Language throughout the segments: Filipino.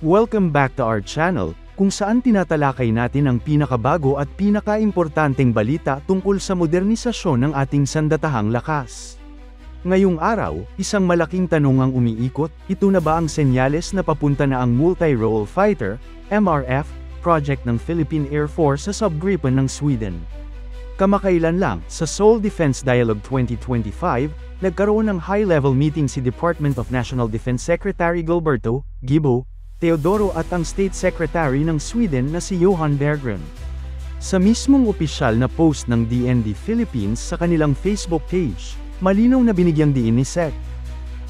Welcome back to our channel, kung saan tinatalakay natin ang pinakabago at pinakaimportanteng balita tungkol sa modernisasyon ng ating sandatahang lakas. Ngayong araw, isang malaking tanong ang umiikot, ito na ba ang senyales na papunta na ang Multi-Role Fighter, MRF, project ng Philippine Air Force sa Subgripen ng Sweden? Kamakailan lang, sa Seoul Defense Dialogue 2025, nagkaroon ng high-level meeting si Department of National Defense Secretary Gilberto Gibo Teodoro at ang State Secretary ng Sweden na si Johan Berggren. Sa mismong opisyal na post ng DND Philippines sa kanilang Facebook page, malinaw na binigyang diin ni Sec.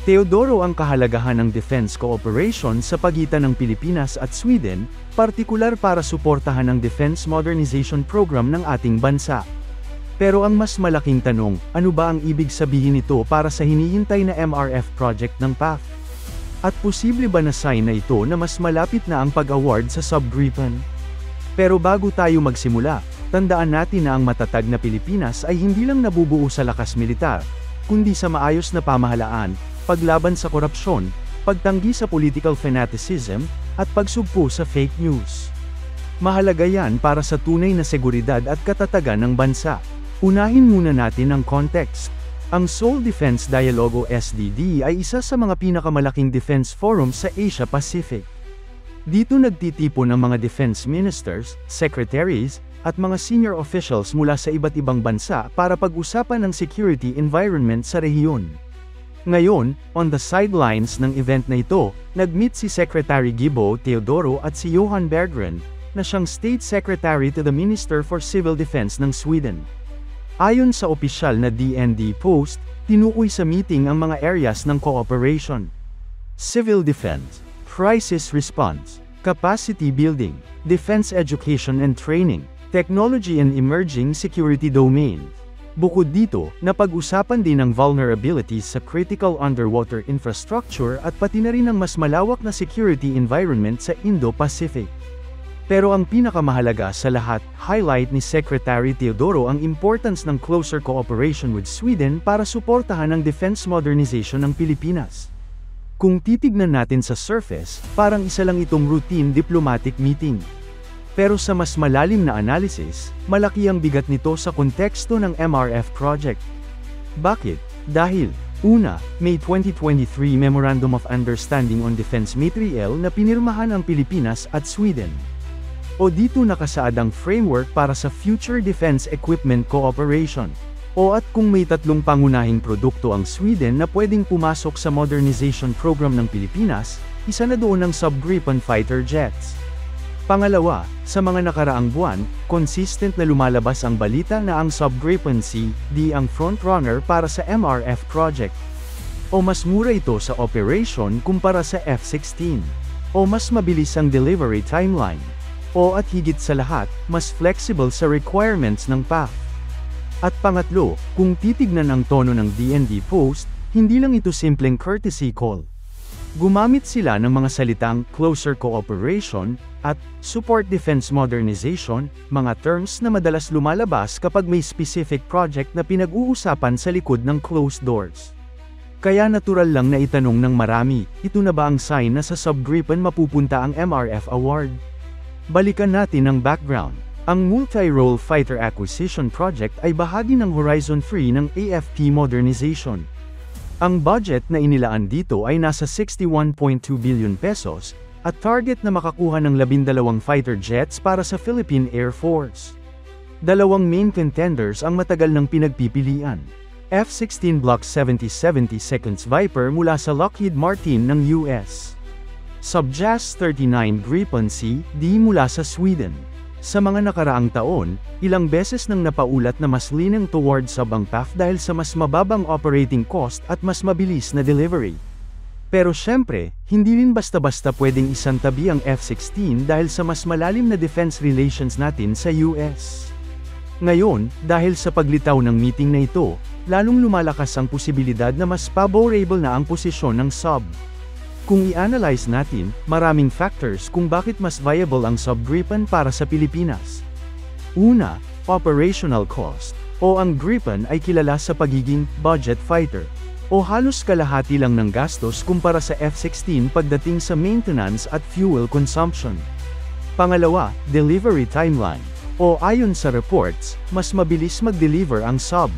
Teodoro ang kahalagahan ng defense cooperation sa pagitan ng Pilipinas at Sweden, partikular para suportahan ang defense modernization program ng ating bansa. Pero ang mas malaking tanong, ano ba ang ibig sabihin nito para sa hinihintay na MRF project ng PAF? At posible ba na sign na ito na mas malapit na ang pag-award sa Subgripen? Pero bago tayo magsimula, tandaan natin na ang matatag na Pilipinas ay hindi lang nabubuo sa lakas militar, kundi sa maayos na pamahalaan, paglaban sa korupsyon, pagtanggi sa political fanaticism, at pagsugpo sa fake news. Mahalaga yan para sa tunay na seguridad at katatagan ng bansa. Unahin muna natin ang context. Ang Seoul Defense Dialogue o SDD ay isa sa mga pinakamalaking defense forum sa Asia Pacific. Dito nagtitipon ng mga defense ministers, secretaries, at mga senior officials mula sa iba't ibang bansa para pag-usapan ang security environment sa rehiyon. Ngayon, on the sidelines ng event na ito, nag-meet si Secretary Gibo Teodoro at si Johan Berggren, na siyang State Secretary to the Minister for Civil Defense ng Sweden. Ayon sa opisyal na DND post, tinukoy sa meeting ang mga areas ng cooperation: civil defense, crisis response, capacity building, defense education and training, technology and emerging security domains. Bukod dito, napag-usapan din ang vulnerabilities sa critical underwater infrastructure at pati na rin ang mas malawak na security environment sa Indo-Pacific. Pero ang pinakamahalaga sa lahat, highlight ni Secretary Teodoro ang importance ng closer cooperation with Sweden para suportahan ang defense modernization ng Pilipinas. Kung titignan natin sa surface, parang isa lang itong routine diplomatic meeting. Pero sa mas malalim na analysis, malaki ang bigat nito sa konteksto ng MRF project. Bakit? Dahil, una, May 2023 Memorandum of Understanding on Defense Materiel na pinirmahan ang Pilipinas at Sweden. O dito nakasaad ang framework para sa Future Defense Equipment Cooperation. O at kung may tatlong pangunahing produkto ang Sweden na pwedeng pumasok sa modernization program ng Pilipinas, isa na doon ang Subgripen fighter jets. Pangalawa, sa mga nakaraang buwan, consistent na lumalabas ang balita na ang Subgripen C, di ang frontrunner para sa MRF project. O mas mura ito sa operation kumpara sa F-16. O mas mabilis ang delivery timeline. O at higit sa lahat, mas flexible sa requirements ng PAF. At pangatlo, kung titignan ang tono ng DND post, hindi lang ito simpleng courtesy call. Gumamit sila ng mga salitang closer cooperation at support defense modernization, mga terms na madalas lumalabas kapag may specific project na pinag-uusapan sa likod ng closed doors. Kaya natural lang na itanong ng marami, ito na ba ang sign na sa Subgripen mapupunta ang MRF award? Balikan natin ang background. Ang Multi-Role Fighter Acquisition Project ay bahagi ng Horizon 3 ng AFP modernization. Ang budget na inilaan dito ay nasa 61.2 billion pesos, at target na makakuha ng 12 fighter jets para sa Philippine Air Force. Dalawang main contenders ang matagal ng pinagpipilian. F-16 Block 70-70 Seconds Viper mula sa Lockheed Martin ng US. Subjas 39 Gripen C, di mula sa Sweden. Sa mga nakaraang taon, ilang beses nang napaulat na mas leaning towards sub ang PAF dahil sa mas mababang operating cost at mas mabilis na delivery. Pero syempre, hindi rin basta-basta pwedeng isantabi ang F-16 dahil sa mas malalim na defense relations natin sa US. Ngayon, dahil sa paglitaw ng meeting na ito, lalong lumalakas ang posibilidad na mas favorable na ang posisyon ng sub. Kung i-analyze natin, maraming factors kung bakit mas viable ang Subgripen para sa Pilipinas. Una, operational cost. O ang Gripen ay kilala sa pagiging budget fighter. o halos kalahati lang ng gastos kumpara sa F-16 pagdating sa maintenance at fuel consumption. Pangalawa, delivery timeline. O ayon sa reports, mas mabilis mag-deliver ang sub.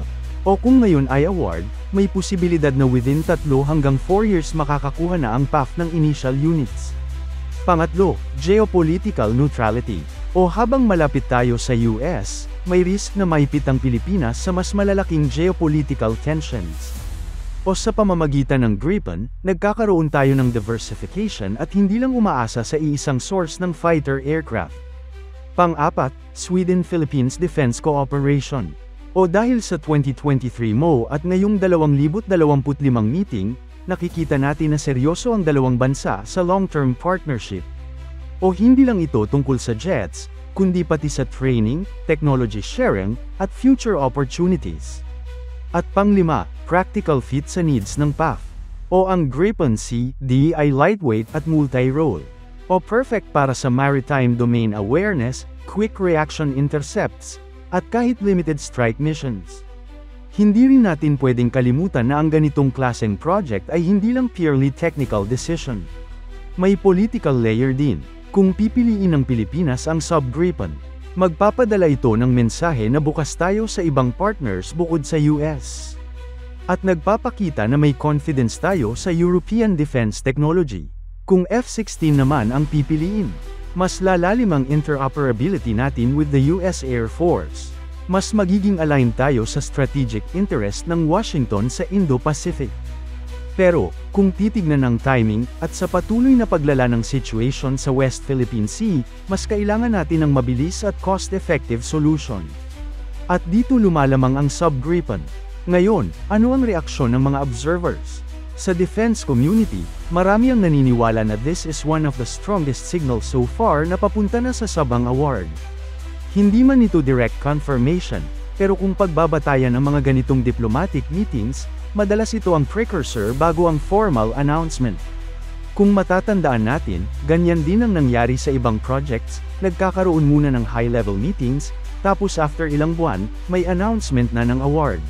O kung ngayon ay award, may posibilidad na within 3 hanggang 4 years makakakuha na ang PAF ng initial units. Pangatlo, geopolitical neutrality. O habang malapit tayo sa US, may risk na maipit ang Pilipinas sa mas malalaking geopolitical tensions. O sa pamamagitan ng Gripen, nagkakaroon tayo ng diversification at hindi lang umaasa sa iisang source ng fighter aircraft. Pang-apat, Sweden-Philippines Defense Cooperation. O dahil sa 2023 MO at ngayong 2025 meeting, nakikita natin na seryoso ang dalawang bansa sa long-term partnership. O hindi lang ito tungkol sa jets, kundi pati sa training, technology sharing, at future opportunities. At pang-5, practical fit sa needs ng PAF. O ang Gripen C, D ay lightweight at multi-role. O perfect para sa maritime domain awareness, quick reaction intercepts, at kahit limited strike missions. Hindi rin natin pwedeng kalimutan na ang ganitong klaseng project ay hindi lang purely technical decision. May political layer din. Kung pipiliin ng Pilipinas ang sub-Gripen, magpapadala ito ng mensahe na bukas tayo sa ibang partners bukod sa US. At nagpapakita na may confidence tayo sa European defense technology. Kung F-16 naman ang pipiliin, mas lalalim ang interoperability natin with the US Air Force. Mas magiging aligned tayo sa strategic interest ng Washington sa Indo-Pacific. Pero, kung titignan ng timing, at sa patuloy na paglala ng situation sa West Philippine Sea, mas kailangan natin ng mabilis at cost-effective solution. At dito lumalamang ang sub-Gripen. Ngayon, ano ang reaksyon ng mga observers? Sa defense community, marami ang naniniwala na this is one of the strongest signals so far na papunta na sa sabang award. Hindi man ito direct confirmation, pero kung pagbabatayan ang mga ganitong diplomatic meetings, madalas ito ang precursor bago ang formal announcement. Kung matatandaan natin, ganyan din ang nangyari sa ibang projects, nagkakaroon muna ng high-level meetings, tapos after ilang buwan, may announcement na ng award.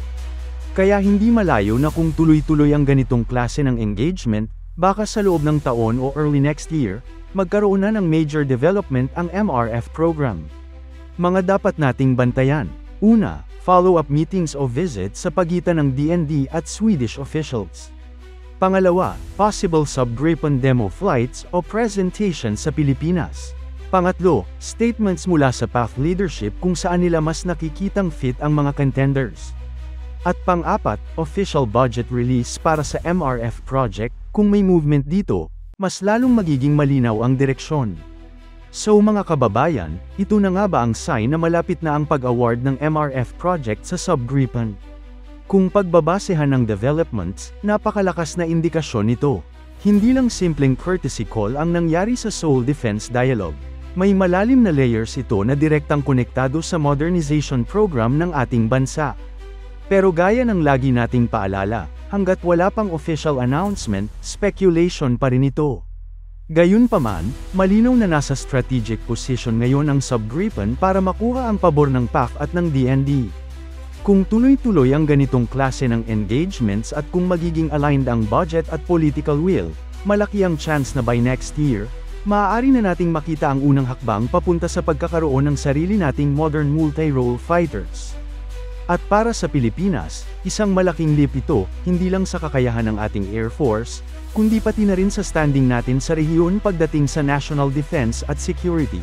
Kaya hindi malayo na kung tuloy-tuloy ang ganitong klase ng engagement, baka sa loob ng taon o early next year, magkaroon na ng major development ang MRF program. Mga dapat nating bantayan. Una, follow-up meetings o visits sa pagitan ng DND at Swedish officials. Pangalawa, possible sub-Gripen demo flights o presentation sa Pilipinas. Pangatlo, statements mula sa PAF leadership kung saan nila mas nakikitang fit ang mga contenders. At pang-apat, official budget release para sa MRF project, kung may movement dito, mas lalong magiging malinaw ang direksyon. So mga kababayan, ito na nga ba ang sign na malapit na ang pag-award ng MRF project sa sub-Gripen? Kung pagbabasehan ng developments, napakalakas na indikasyon nito. Hindi lang simpleng courtesy call ang nangyari sa Seoul Defense Dialogue. May malalim na layers ito na direktang konektado sa modernization program ng ating bansa. Pero gaya ng lagi nating paalala, hanggat wala pang official announcement, speculation pa rin ito. Gayunpaman, malinaw na nasa strategic position ngayon ang sub-Gripen para makuha ang pabor ng PAF at ng DND. Kung tuloy-tuloy ang ganitong klase ng engagements at kung magiging aligned ang budget at political will, malaki ang chance na by next year, maaari na nating makita ang unang hakbang papunta sa pagkakaroon ng sarili nating modern multi-role fighters. At para sa Pilipinas, isang malaking leap ito, hindi lang sa kakayahan ng ating Air Force, kundi pati na rin sa standing natin sa rehiyon pagdating sa national defense at security.